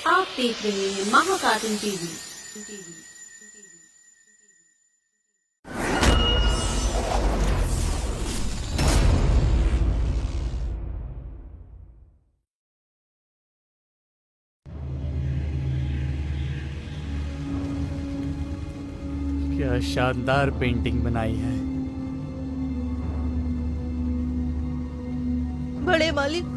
आप देख रहे हैं महाकार्टून टीवी। क्या शानदार पेंटिंग बनाई है। बड़े मालिक,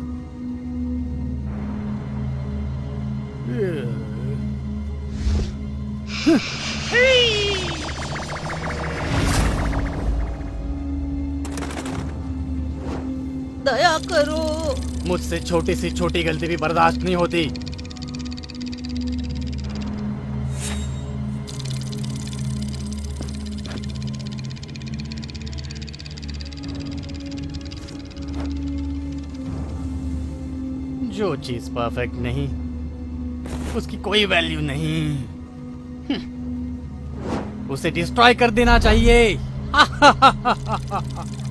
दया करो। मुझसे छोटी सी छोटी गलती भी बर्दाश्त नहीं होती। जो चीज परफेक्ट नहीं उसकी कोई वैल्यू नहीं। उसे डिस्ट्रॉय कर देना चाहिए।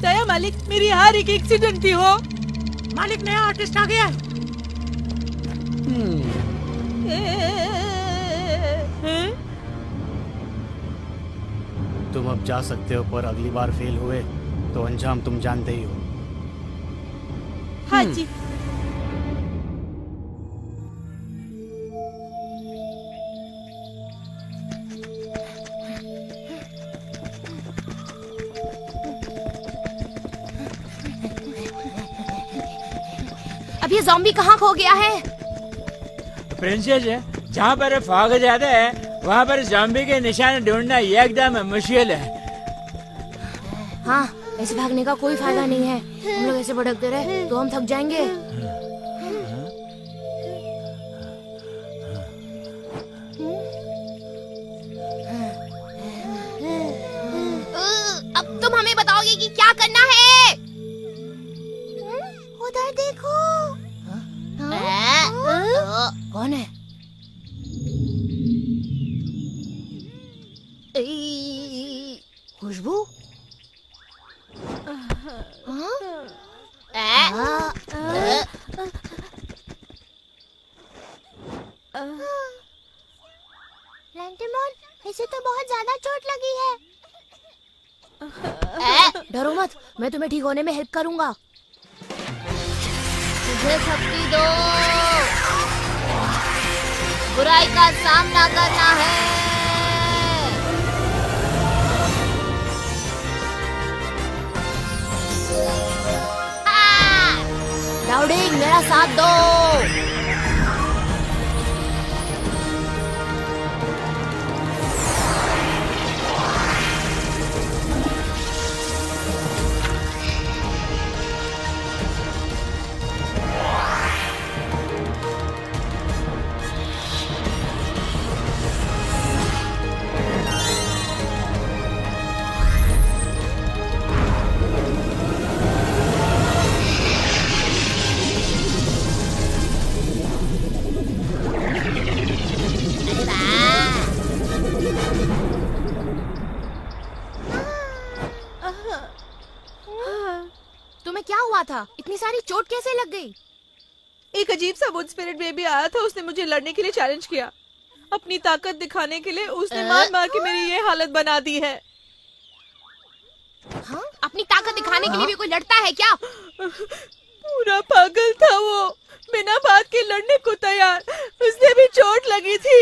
दया मालिक, मेरी हर एक एक्सीडेंट थी हो। मालिक, नया आर्टिस्ट आ गया। तुम अब जा सकते हो, पर अगली बार फेल हुए तो अंजाम तुम जानते ही हो। हाँ जी। अब ये ज़ॉम्बी कहाँ खो गया है? प्रिंसेस, जहाँ पर फॉग ज्यादा है वहाँ पर ज़ॉम्बी के निशान ढूंढना एकदम मुश्किल है। हाँ, ऐसे भागने का कोई फायदा नहीं है। हम लोग ऐसे भटकते रहे तो हम थक जाएंगे। अब तुम हमें बताओगे कि क्या करना है? उधर देखो। कौन है? खुशबू? लैंटेमॉन, इसे तो बहुत ज्यादा चोट लगी है। डरो मत, मैं तुम्हें ठीक होने में हेल्प करूंगा। मुझे शक्ति दो, बुराई का सामना करना है। लाउडिंग, मेरा साथ दो। तुम्हें क्या हुआ था? इतनी सारी चोट कैसे लग गई? एक अजीब सा वुड स्पिरिट बेबी आया था। उसने मुझे लड़ने के लिए चैलेंज किया। अपनी ताकत दिखाने के लिए उसने मार मार के मेरी ये हालत बना दी है। हाँ? अपनी ताकत दिखाने के लिए भी कोई लड़ता है क्या? पूरा पागल था वो, बिना बात के लड़ने को तैयार। उसने भी चोट लगी थी।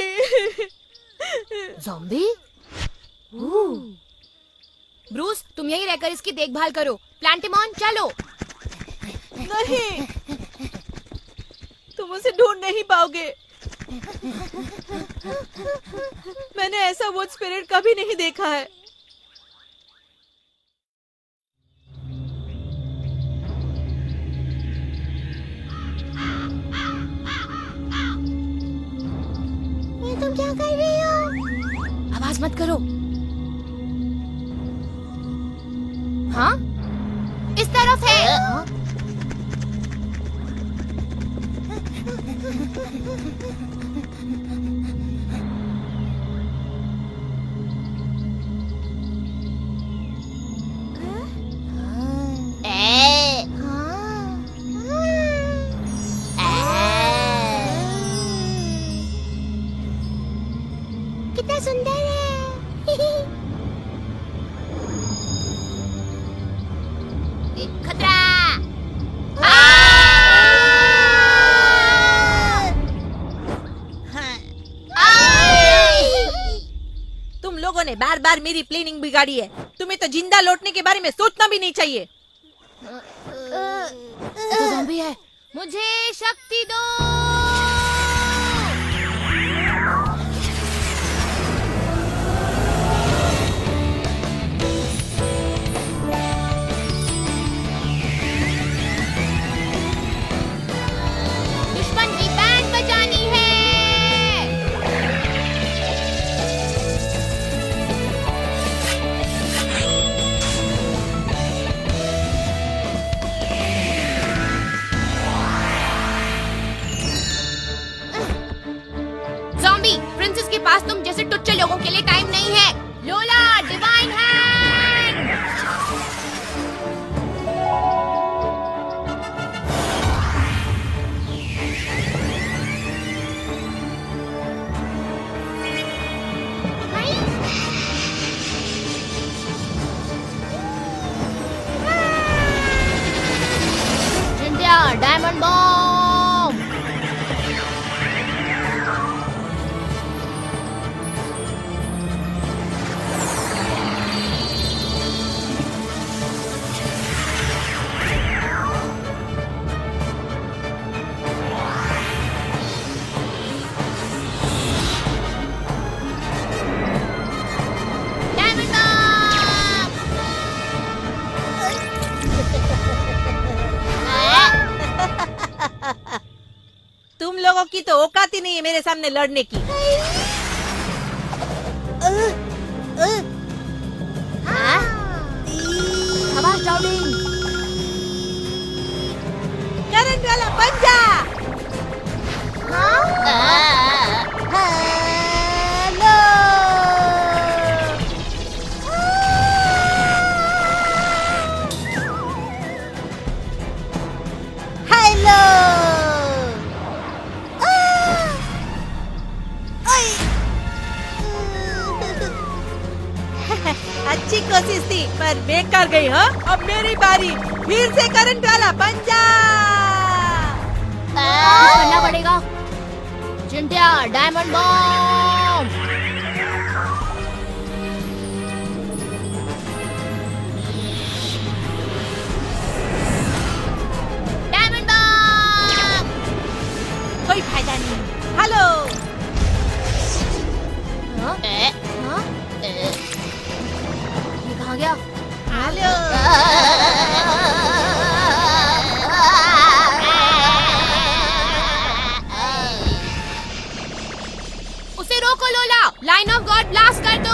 ज़ॉम्बी? ब्रूस, तुम यहीं रहकर इसकी देखभाल करो। प्लांटिमॉन, चलो। नहीं, तुम उसे ढूंढ नहीं पाओगे। मैंने ऐसा वुड स्पिरिट कभी नहीं देखा है। ये तुम क्या कर रही हो? आवाज मत करो। हाँ? इस तरफ है। कितना सुंदर है। खतरा। तुम लोगों ने बार बार मेरी प्लानिंग बिगाड़ी है। तुम्हें तो जिंदा लौटने के बारे में सोचना भी नहीं चाहिए। तो ज़ॉम्बी है। मुझे शक्ति दो। दुश्मन की बैंड बजानी है। ज़ॉम्बी, प्रिंसेस के पास तुम जैसे टुच्चे लोगों के लिए टाइम नहीं है। Lola, divine hand. जिंदिया, डायमंड बॉम्ब। Diamond bomb. तुम लोगों की तो औकात ही नहीं है मेरे सामने लड़ने की। शाबाश डार्लिंग। करंट वाला पंजा। हेलो। हेलो। अच्छी कोशिश थी पर बेकार गई। हाँ, अब मेरी बारी। फिर से करंट वाला पंजा। करना पड़ेगा। जिंटिया, डायमंड बॉम्ब। Diamond bomb. कोई फायदा नहीं। हेलो। हाँ? हाँ? ये कहाँ गया? हेलो। उसे रोको लोला। लाइन ऑफ गॉड ब्लास्ट कर दो।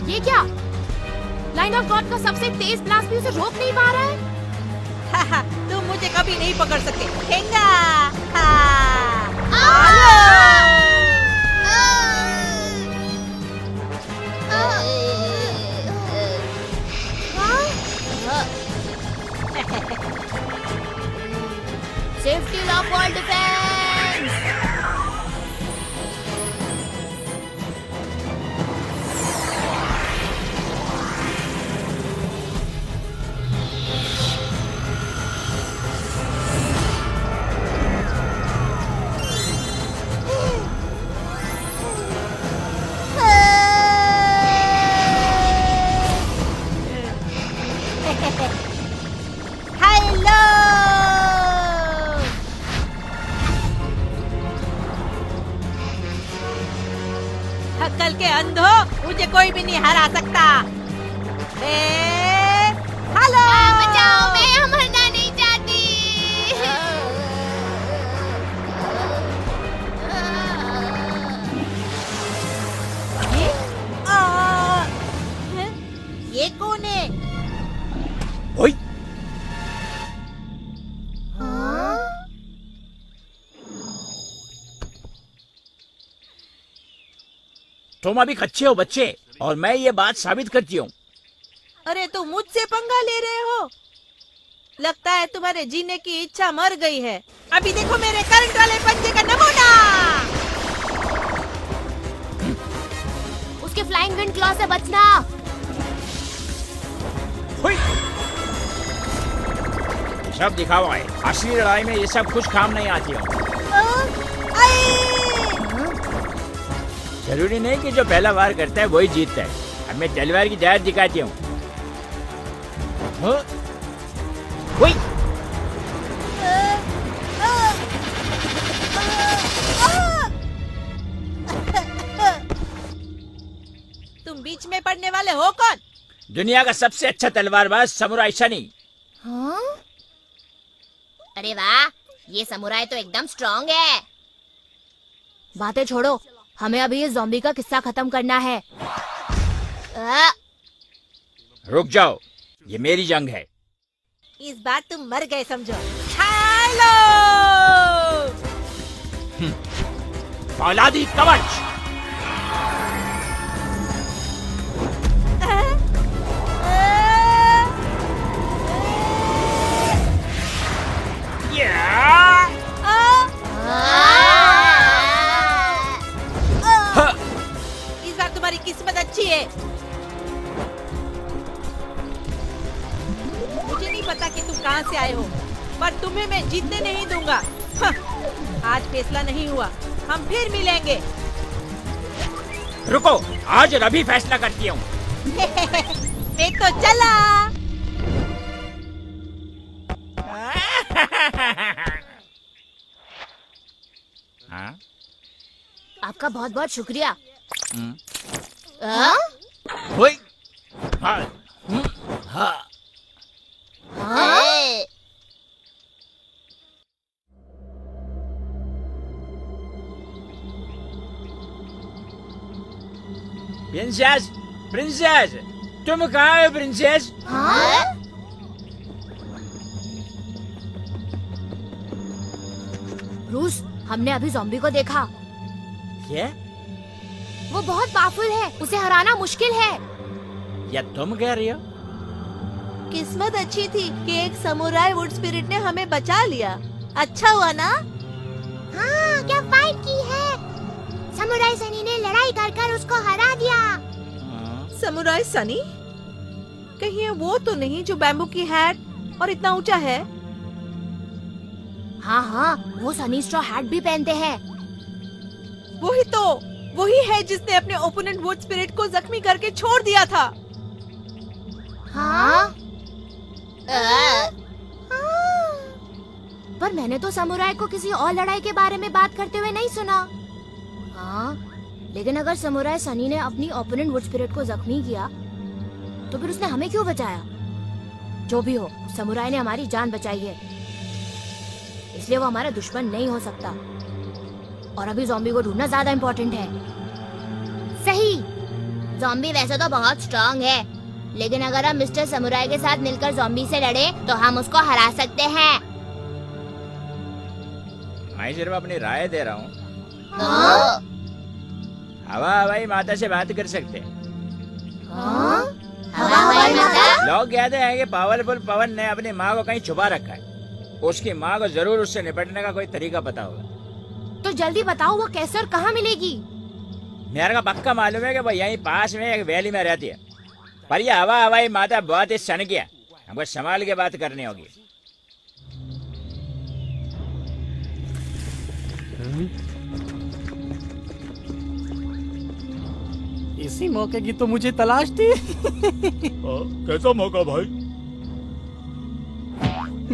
ये क्या? लाइन ऑफ गॉड का सबसे तेज ब्लास्ट भी उसे रोक नहीं पा रहा है। तुम मुझे कभी नहीं पकड़ सकते। ठेंगा। Safety lock wall defence. Hello. थक्कल के अंधो, मुझे कोई भी नहीं हरा सकता। हेलो। बचाओ, मैं मरना नहीं चाहती। ये कौन है? ओए, तुम अभी कच्चे हो बच्चे, और मैं ये बात साबित करती हूँ। अरे तुम मुझसे पंगा ले रहे हो? लगता है तुम्हारे जीने की इच्छा मर गई है। अभी देखो मेरे करंट वाले पंजे का नमूना। उसके फ्लाइंग विंड क्लॉ से बचना। हुई। ये सब दिखावा है, असली लड़ाई में ये सब कुछ काम नहीं आती हो। जरूरी नहीं कि जो पहला वार करता है वही जीतता है। अब मैं तलवार की जाहिर दिखाती हूँ। हुई। तुम बीच में पड़ने वाले हो कौन? दुनिया का सबसे अच्छा तलवारबाज समुराई सनी। हाँ? अरे वाह, ये समुराई तो एकदम स्ट्रॉन्ग है। बातें छोड़ो, हमें अभी ये ज़ॉम्बी का किस्सा खत्म करना है। रुक जाओ, ये मेरी जंग है। इस बार तुम मर गए समझो। हेलो फौलादी कवच। इस बार तुम्हारी किस्मत अच्छी है। मुझे नहीं पता कि तुम कहाँ से आए हो, पर तुम्हें मैं जीतने नहीं दूंगा। आज फैसला नहीं हुआ, हम फिर मिलेंगे। रुको, आज रवि फैसला करती हूँ। मैं तो चला। हाँ? आपका बहुत बहुत शुक्रिया। हुई। हाँ। हाँ। प्रिंसेस, प्रिंसेस, तुम कहाँ हो प्रिंसेस? ब्रूस, हमने अभी ज़ॉम्बी को देखा। क्या? वो बहुत पावरफुल है, उसे हराना मुश्किल है। या तुम कह रही हो? किस्मत अच्छी थी कि एक समुराई वुड स्पिरिट ने हमें बचा लिया। अच्छा हुआ ना? हाँ, क्या फाइट की है। समुराई सनी ने लड़ाई कर उसको हरा दिया। समुराई सनी? कहीं ये वो तो नहीं जो बैम्बू की हैट और इतना ऊंचा है? हाँ हाँ, वो सनी स्ट्रॉ हैट भी पहनते हैं। वही है जिसने अपने ओपोनेंट वुड स्पिरिट को जख्मी करके छोड़ दिया था। हाँ? पर मैंने तो समुराई को किसी और लड़ाई के बारे में बात करते हुए नहीं सुना। हाँ, लेकिन अगर समुराई सनी ने अपनी ओपोनेंट वुड स्पिरिट को जख्मी किया, तो फिर उसने हमें क्यों बचाया? जो भी हो, समुराई ने हमारी जान बचाई है, इसलिए वो हमारा दुश्मन नहीं हो सकता। और अभी ज़ॉम्बी को ढूंढना ज्यादा इम्पोर्टेंट है। सही। ज़ॉम्बी वैसे तो बहुत स्ट्रांग है, लेकिन अगर हम मिस्टर समुराई के साथ मिलकर ज़ॉम्बी से लड़े तो हम उसको हरा सकते हैं। मैं सिर्फ अपनी राय दे रहा हूँ। हाँ? हवाई माता से बात कर सकते हैं। हाँ? हवाई माता? लोग कहते हैं कि पावरफुल पवन ने अपनी माँ को कहीं छुपा रखा है। उसकी माँ को जरूर उससे निपटने का कोई तरीका पता होगा। तो जल्दी बताओ, वो कैसे और कहाँ मिलेगी? मेरे को पक्का मालूम है कि वो यहीं पास में एक वैली में रहती है, पर ये हवाई माता बहुत ही सनकी है। हमको संभाल के बात करनी होगी। इसी मौके की तो मुझे तलाश थी। कैसा मौका भाई?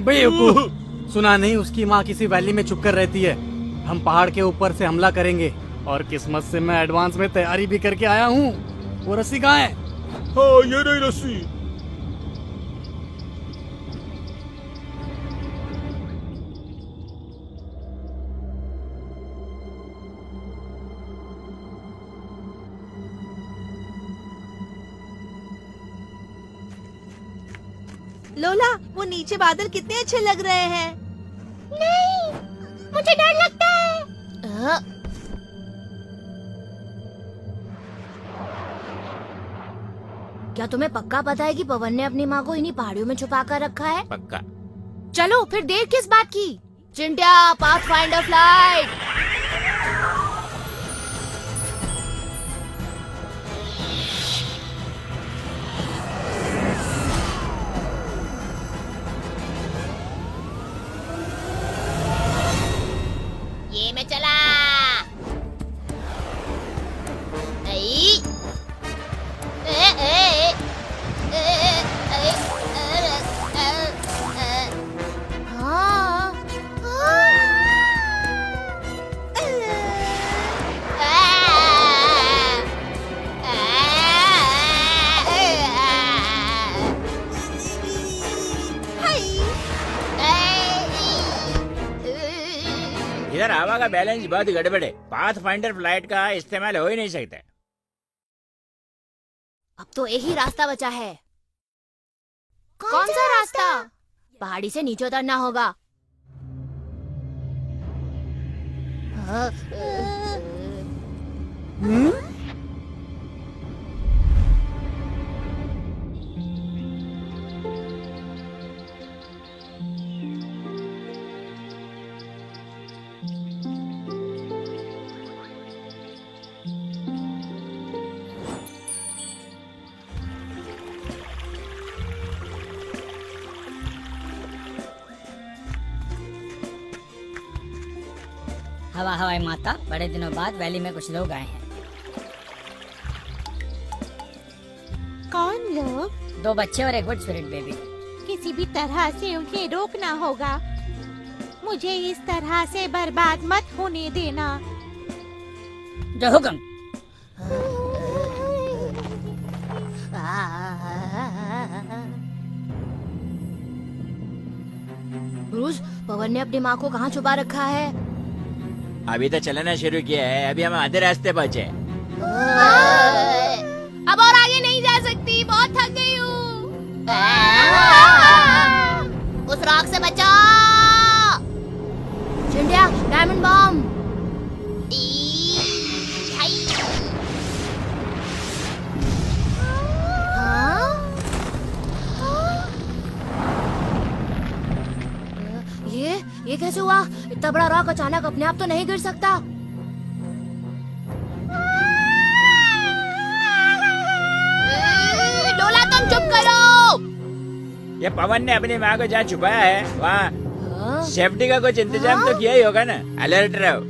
बेवकूफ, सुना नहीं उसकी माँ किसी वैली में छुपकर रहती है। हम पहाड़ के ऊपर से हमला करेंगे, और किस्मत से मैं एडवांस में तैयारी भी करके आया हूँ। वो रस्सी कहाँ है? हाँ, ये नहीं रस्सी। लोला, वो नीचे बादल कितने अच्छे लग रहे हैं। नहीं, मुझे डर लगता है। क्या तुम्हें पक्का पता है कि पवन ने अपनी माँ को इन्हीं पहाड़ियों में छुपा कर रखा है? पक्का। चलो फिर देर किस बात की? चिंटिया, पाथफाइंडर फ्लाइट। ये मैं चला। ऐ, ए, ए, हाँ, इधर हवा का बैलेंस बहुत गड़बड़ है, पाथ फाइंडर फ्लाइट का इस्तेमाल हो ही नहीं सकता। अब तो एक ही रास्ता बचा है। कौन सा रास्ता? पहाड़ी से नीचे उतरना होगा। हवा हवाई माता, बड़े दिनों बाद वैली में कुछ लोग आए हैं। कौन लोग? 2 बच्चे और एक वुड स्पिरिट बेबी। किसी भी तरह से उन्हें रोकना होगा। मुझे इस तरह से बर्बाद मत होने देना। जो हुक्म। ब्रूस, पवन ने अपनी माँ को कहाँ छुपा रखा है? अभी तो चलना शुरू किया है, अभी हम आधे रास्ते पहुंचे। अब और आगे नहीं जा सकती, बहुत थक गई हूँ। उस रॉक से बचा। चिंटिया, डायमंड बम। ये कैसे हुआ? इतना बड़ा रॉक अचानक अपने आप तो नहीं गिर सकता। लोला, तुम चुप करो। ये पवन ने अपनी माँ को जहाँ छुपाया है वहाँ सेफ्टी का कुछ इंतजाम तो किया ही होगा ना। अलर्ट रहो।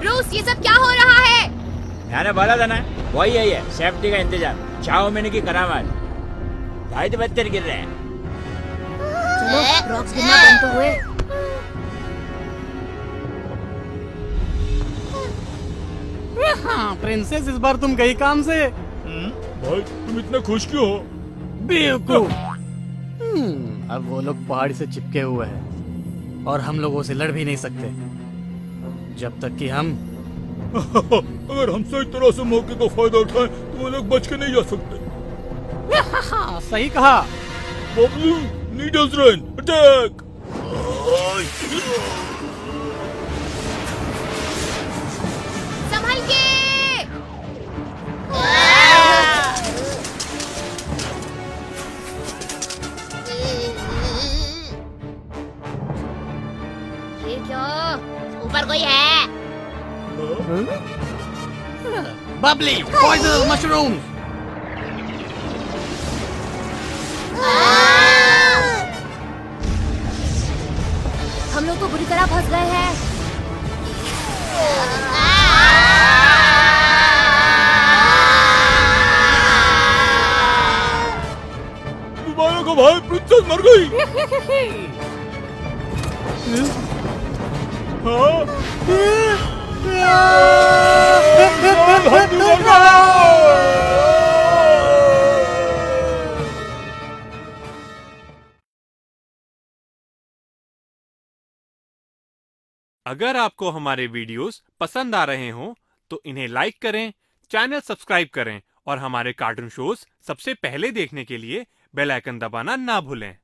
ब्रूस, ये सब क्या हो रहा है? मैंने बोला था ना, वही है सेफ्टी का इंतजाम। चाओ मैंने की करामात। भाई तो बत्तर गिर रहे हैं। चलो, रॉक्स गिरना बंद तो हुए। हाँ, प्रिंसेस, इस बार तुम गई काम से। भाई तुम इतने खुश क्यों हो? बेवकूफ। अब वो लोग पहाड़ी से चिपके हुए हैं और हम लोगों से लड़ भी नहीं सकते जब तक कि हम अगर हम सही तरह से मौके का फायदा उठाएं तो वो लोग बच के नहीं जा सकते। हाँ, सही कहा। Bablu, needles run, attack! संभल के। ये क्या? ऊपर कोई है? Babli, poison mushroom. हम लोग तो बुरी तरह फंस गए हैं। दोबारा को भाई, प्रिंसेस मर गई। हाँ? अगर आपको हमारे वीडियोस पसंद आ रहे हों तो इन्हें लाइक करें, चैनल सब्सक्राइब करें और हमारे कार्टून शोज सबसे पहले देखने के लिए बेल आइकन दबाना ना भूलें।